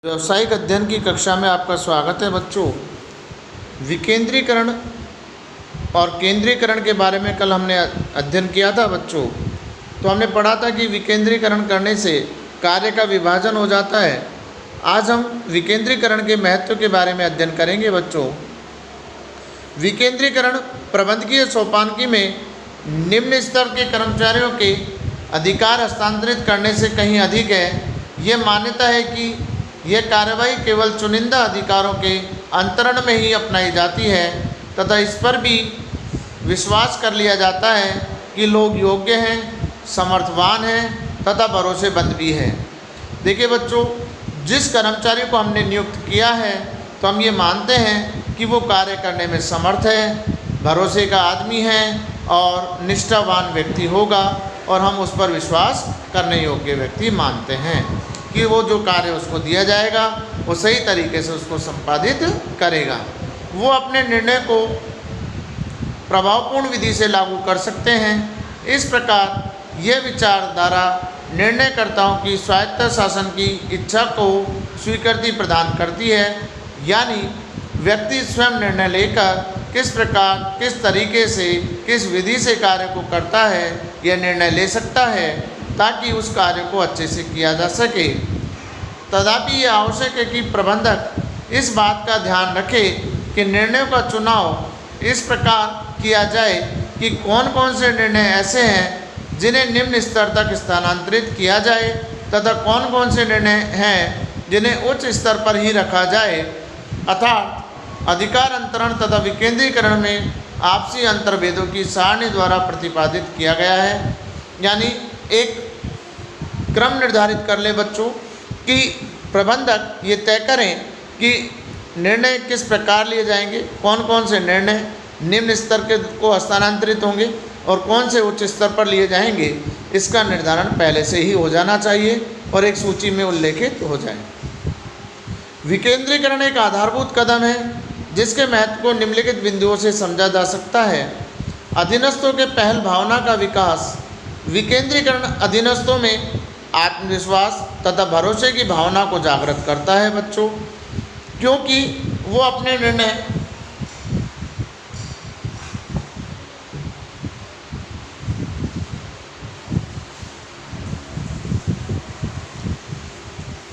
व्यावसायिक अध्ययन की कक्षा में आपका स्वागत है बच्चों। विकेंद्रीकरण और केंद्रीकरण के बारे में कल हमने अध्ययन किया था बच्चों। तो हमने पढ़ा था कि विकेंद्रीकरण करने से कार्य का विभाजन हो जाता है। आज हम विकेंद्रीकरण के महत्व के बारे में अध्ययन करेंगे बच्चों। विकेंद्रीकरण प्रबंधकीय सोपानकी में निम्न स्तर के कर्मचारियों के अधिकार हस्तांतरित करने से कहीं अधिक है। यह मान्यता है कि यह कार्रवाई केवल चुनिंदा अधिकारों के अंतरण में ही अपनाई जाती है तथा इस पर भी विश्वास कर लिया जाता है कि लोग योग्य हैं, समर्थवान हैं तथा भरोसेमंद भी हैं। देखिए बच्चों, जिस कर्मचारी को हमने नियुक्त किया है तो हम ये मानते हैं कि वो कार्य करने में समर्थ है, भरोसे का आदमी है और निष्ठावान व्यक्ति होगा और हम उस पर विश्वास करने योग्य व्यक्ति मानते हैं कि वो जो कार्य उसको दिया जाएगा वो सही तरीके से उसको संपादित करेगा। वो अपने निर्णय को प्रभावपूर्ण विधि से लागू कर सकते हैं। इस प्रकार यह विचारधारा निर्णयकर्ताओं की स्वायत्त शासन की इच्छा को स्वीकृति प्रदान करती है, यानी व्यक्ति स्वयं निर्णय लेकर किस प्रकार, किस तरीके से, किस विधि से कार्य को करता है यह निर्णय ले सकता है ताकि उस कार्य को अच्छे से किया जा सके। तथापि यह आवश्यक है कि प्रबंधक इस बात का ध्यान रखे कि निर्णयों का चुनाव इस प्रकार किया जाए कि कौन कौन से निर्णय ऐसे हैं जिन्हें निम्न स्तर तक स्थानांतरित किया जाए तथा कौन कौन से निर्णय हैं जिन्हें उच्च स्तर पर ही रखा जाए। अर्थात अधिकार अंतरण तथा विकेंद्रीकरण में आपसी अंतर्भेदों की सारणी द्वारा प्रतिपादित किया गया है। यानी एक क्रम निर्धारित कर ले बच्चों कि प्रबंधक ये तय करें कि निर्णय किस प्रकार लिए जाएंगे, कौन कौन से निर्णय निम्न स्तर के को हस्तांतरित होंगे और कौन से उच्च स्तर पर लिए जाएंगे। इसका निर्धारण पहले से ही हो जाना चाहिए और एक सूची में उल्लेखित हो जाए। विकेंद्रीकरण एक आधारभूत कदम है जिसके महत्व को निम्नलिखित बिंदुओं से समझा जा सकता है। अधीनस्थों के पहल भावना का विकास। विकेंद्रीकरण अधीनस्थों में आत्मविश्वास तथा भरोसे की भावना को जागृत करता है बच्चों, क्योंकि वो अपने निर्णय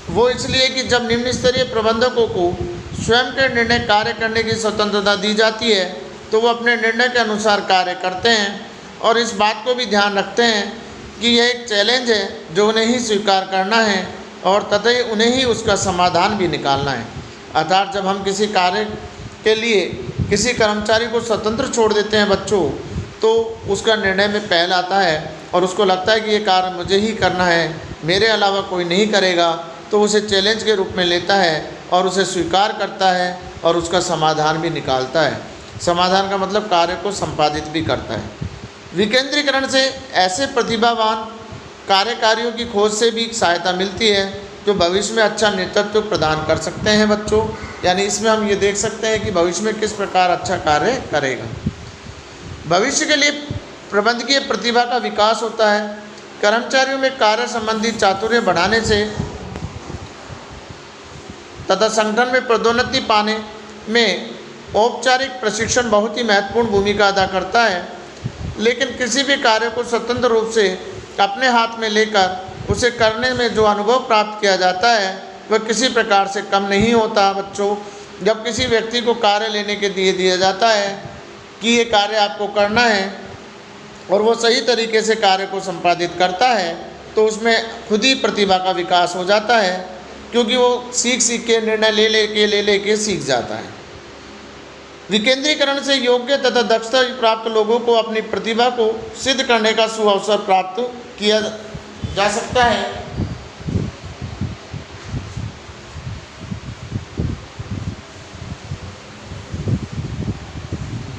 वो इसलिए कि जब निम्न स्तरीय प्रबंधकों को स्वयं के निर्णय कार्य करने की स्वतंत्रता दी जाती है तो वो अपने निर्णय के अनुसार कार्य करते हैं और इस बात को भी ध्यान रखते हैं कि यह एक चैलेंज है जो उन्हें ही स्वीकार करना है और तथा उन्हें ही उसका समाधान भी निकालना है। अर्थात जब हम किसी कार्य के लिए किसी कर्मचारी को स्वतंत्र छोड़ देते हैं बच्चों, तो उसका निर्णय में पहल आता है और उसको लगता है कि ये कार्य मुझे ही करना है, मेरे अलावा कोई नहीं करेगा, तो उसे चैलेंज के रूप में लेता है और उसे स्वीकार करता है और उसका समाधान भी निकालता है। समाधान का मतलब कार्य को संपादित भी करता है। विकेंद्रीकरण से ऐसे प्रतिभावान कार्यकारियों की खोज से भी सहायता मिलती है जो भविष्य में अच्छा नेतृत्व प्रदान कर सकते हैं बच्चों। यानी इसमें हम ये देख सकते हैं कि भविष्य में किस प्रकार अच्छा कार्य करेगा। भविष्य के लिए प्रबंधकीय प्रतिभा का विकास होता है। कर्मचारियों में कार्य संबंधी चातुर्य बढ़ाने से तथा संगठन में पदोन्नति पाने में औपचारिक प्रशिक्षण बहुत ही महत्वपूर्ण भूमिका अदा करता है। लेकिन किसी भी कार्य को स्वतंत्र रूप से अपने हाथ में लेकर उसे करने में जो अनुभव प्राप्त किया जाता है वह किसी प्रकार से कम नहीं होता बच्चों। जब किसी व्यक्ति को कार्य लेने के दिया जाता है कि ये कार्य आपको करना है और वो सही तरीके से कार्य को संपादित करता है तो उसमें खुद ही प्रतिभा का विकास हो जाता है, क्योंकि वो सीख के निर्णय ले लेके सीख जाता है। विकेंद्रीकरण से योग्य तथा दक्षता प्राप्त लोगों को अपनी प्रतिभा को सिद्ध करने का सुअवसर प्राप्त किया जा सकता है।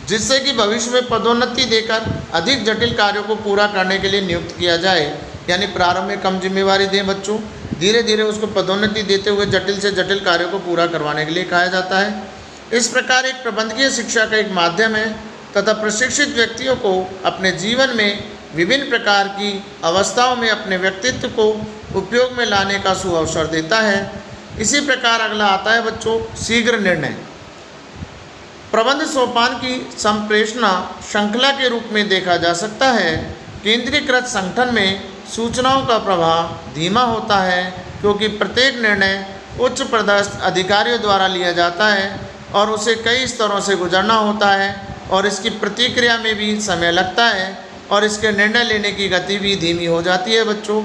जिससे कि भविष्य में पदोन्नति देकर अधिक जटिल कार्यों को पूरा करने के लिए नियुक्त किया जाए। यानी प्रारंभ में कम जिम्मेवारी दें बच्चों, धीरे धीरे उसको पदोन्नति देते हुए जटिल से जटिल कार्यों को पूरा करवाने के लिए कहा जाता है। इस प्रकार एक प्रबंधकीय शिक्षा का एक माध्यम है तथा प्रशिक्षित व्यक्तियों को अपने जीवन में विभिन्न प्रकार की अवस्थाओं में अपने व्यक्तित्व को उपयोग में लाने का सुअवसर देता है। इसी प्रकार अगला आता है बच्चों शीघ्र निर्णय। प्रबंध सोपान की संप्रेषणा श्रृंखला के रूप में देखा जा सकता है। केंद्रीकृत संगठन में सूचनाओं का प्रवाह धीमा होता है क्योंकि प्रत्येक निर्णय उच्च पदस्थ अधिकारियों द्वारा लिया जाता है और उसे कई स्तरों से गुजरना होता है और इसकी प्रतिक्रिया में भी समय लगता है और इसके निर्णय लेने की गति भी धीमी हो जाती है बच्चों।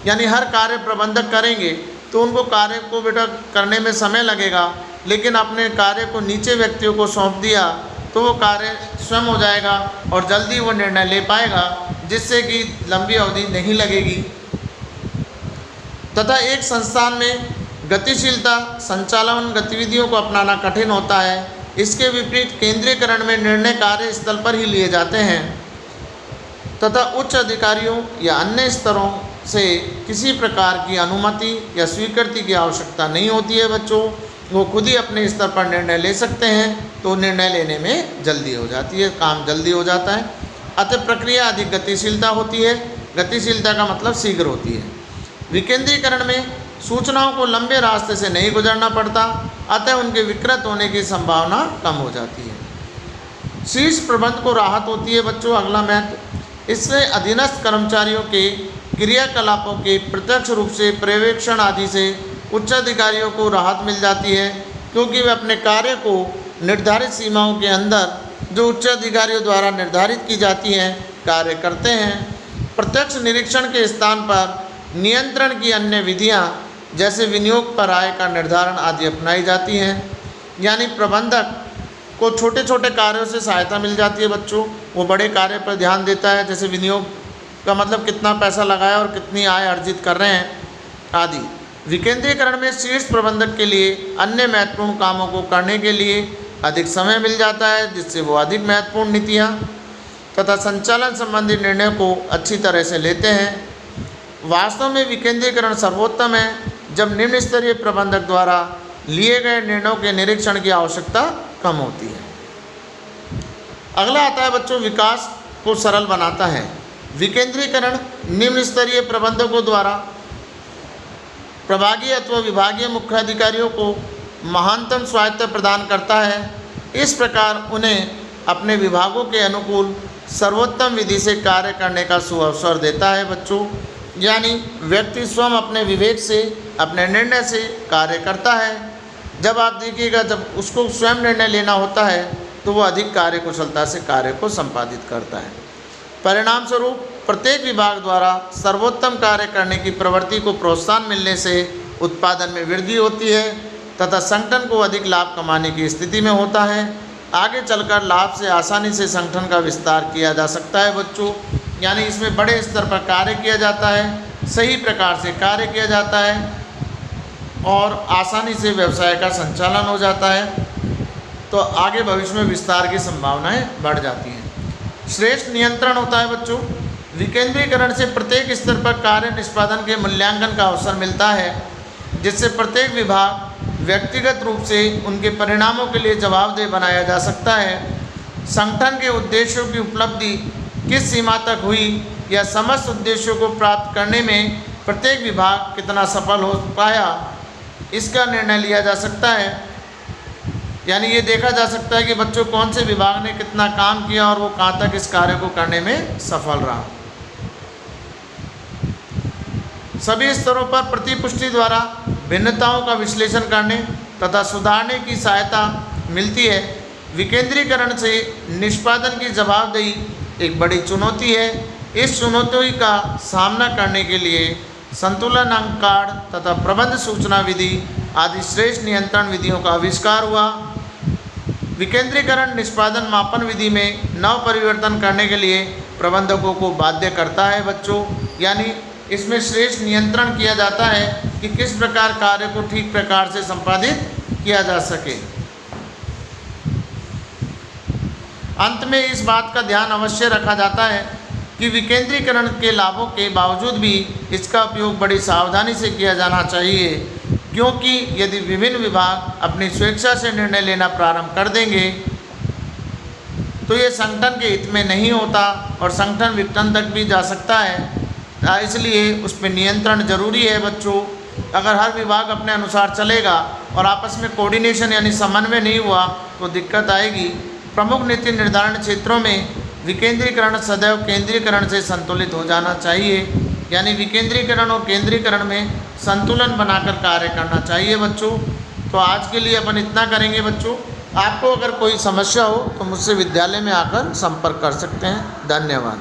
यानी हर कार्य प्रबंधक करेंगे तो उनको कार्य को बेटा करने में समय लगेगा, लेकिन अपने कार्य को नीचे व्यक्तियों को सौंप दिया तो वो कार्य स्वयं हो जाएगा और जल्दी वो निर्णय ले पाएगा, जिससे कि लंबी अवधि नहीं लगेगी। तथा एक संस्थान में गतिशीलता संचालन गतिविधियों को अपनाना कठिन होता है। इसके विपरीत केंद्रीकरण में निर्णय कार्य स्थल पर ही लिए जाते हैं तथा उच्च अधिकारियों या अन्य स्तरों से किसी प्रकार की अनुमति या स्वीकृति की आवश्यकता नहीं होती है बच्चों। वो खुद ही अपने स्तर पर निर्णय ले सकते हैं, तो निर्णय लेने में जल्दी हो जाती है, काम जल्दी हो जाता है। अतः प्रक्रिया अधिक गतिशीलता होती है। गतिशीलता का मतलब शीघ्र होती है। विकेंद्रीकरण में सूचनाओं को लंबे रास्ते से नहीं गुजरना पड़ता, अतः उनके विकृत होने की संभावना कम हो जाती है। शीर्ष प्रबंध को राहत होती है बच्चों। अगला महत्व, इससे अधीनस्थ कर्मचारियों के क्रियाकलापों के प्रत्यक्ष रूप से पर्यवेक्षण आदि से उच्च अधिकारियों को राहत मिल जाती है, क्योंकि वे अपने कार्य को निर्धारित सीमाओं के अंदर जो उच्च अधिकारियों द्वारा निर्धारित की जाती हैं कार्य करते हैं। प्रत्यक्ष निरीक्षण के स्थान पर नियंत्रण की अन्य विधियां जैसे विनियोग पर आय का निर्धारण आदि अपनाई जाती हैं। यानी प्रबंधक को छोटे छोटे कार्यों से सहायता मिल जाती है बच्चों। वो बड़े कार्य पर ध्यान देता है, जैसे विनियोग का मतलब कितना पैसा लगाया और कितनी आय अर्जित कर रहे हैं आदि। विकेंद्रीकरण में शीर्ष प्रबंधक के लिए अन्य महत्वपूर्ण कामों को करने के लिए अधिक समय मिल जाता है, जिससे वो अधिक महत्वपूर्ण नीतियाँ तथा संचालन संबंधी निर्णयों को अच्छी तरह से लेते हैं। वास्तव में विकेंद्रीकरण सर्वोत्तम है जब निम्न स्तरीय प्रबंधक द्वारा लिए गए निर्णयों के निरीक्षण की आवश्यकता कम होती है। अगला आता है बच्चों विकास को सरल बनाता है। विकेंद्रीकरण निम्न स्तरीय प्रबंधकों द्वारा प्रभागीय अथवा विभागीय मुख्य अधिकारियों को महानतम स्वायत्तता प्रदान करता है। इस प्रकार उन्हें अपने विभागों के अनुकूल सर्वोत्तम विधि से कार्य करने का सुअवसर देता है बच्चों। यानी व्यक्ति स्वयं अपने विवेक से अपने निर्णय से कार्य करता है। जब आप देखिएगा, जब उसको स्वयं निर्णय लेना होता है तो वो अधिक कार्य कुशलता से कार्य को संपादित करता है। परिणाम स्वरूप प्रत्येक विभाग द्वारा सर्वोत्तम कार्य करने की प्रवृत्ति को प्रोत्साहन मिलने से उत्पादन में वृद्धि होती है तथा संगठन को अधिक लाभ कमाने की स्थिति में होता है। आगे चलकर लाभ से आसानी से संगठन का विस्तार किया जा सकता है बच्चों। यानी इसमें बड़े स्तर पर कार्य किया जाता है, सही प्रकार से कार्य किया जाता है और आसानी से व्यवसाय का संचालन हो जाता है, तो आगे भविष्य में विस्तार की संभावनाएं बढ़ जाती हैं। श्रेष्ठ नियंत्रण होता है बच्चों। विकेंद्रीकरण से प्रत्येक स्तर पर कार्य निष्पादन के मूल्यांकन का अवसर मिलता है, जिससे प्रत्येक विभाग व्यक्तिगत रूप से उनके परिणामों के लिए जवाबदेह बनाया जा सकता है। संगठन के उद्देश्यों की उपलब्धि किस सीमा तक हुई या समस्त उद्देश्यों को प्राप्त करने में प्रत्येक विभाग कितना सफल हो पाया, इसका निर्णय लिया जा सकता है। यानी ये देखा जा सकता है कि बच्चों कौन से विभाग ने कितना काम किया और वो कहाँ तक इस कार्य को करने में सफल रहा। सभी स्तरों पर प्रतिपुष्टि द्वारा भिन्नताओं का विश्लेषण करने तथा सुधारने की सहायता मिलती है। विकेंद्रीकरण से निष्पादन की जवाबदेही एक बड़ी चुनौती है। इस चुनौती का सामना करने के लिए संतुलन अंक कार्ड तथा प्रबंध सूचना विधि आदि श्रेष्ठ नियंत्रण विधियों का आविष्कार हुआ। विकेंद्रीकरण निष्पादन मापन विधि में नव परिवर्तन करने के लिए प्रबंधकों को बाध्य करता है बच्चों। यानी इसमें श्रेष्ठ नियंत्रण किया जाता है कि किस प्रकार कार्य को ठीक प्रकार से संपादित किया जा सके। अंत में इस बात का ध्यान अवश्य रखा जाता है कि विकेंद्रीकरण के लाभों के बावजूद भी इसका उपयोग बड़ी सावधानी से किया जाना चाहिए, क्योंकि यदि विभिन्न विभाग अपनी स्वेच्छा से निर्णय लेना प्रारंभ कर देंगे तो ये संगठन के हित में नहीं होता और संगठन विघटन तक भी जा सकता है। इसलिए उस पर नियंत्रण जरूरी है बच्चों। अगर हर विभाग अपने अनुसार चलेगा और आपस में कोऑर्डिनेशन यानी समन्वय नहीं हुआ तो दिक्कत आएगी। प्रमुख नीति निर्धारण क्षेत्रों में विकेंद्रीकरण सदैव केंद्रीकरण से संतुलित हो जाना चाहिए, यानी विकेंद्रीकरण और केंद्रीकरण में संतुलन बनाकर कार्य करना चाहिए बच्चों। तो आज के लिए अपन इतना करेंगे बच्चों। आपको अगर कोई समस्या हो तो मुझसे विद्यालय में आकर संपर्क कर सकते हैं। धन्यवाद।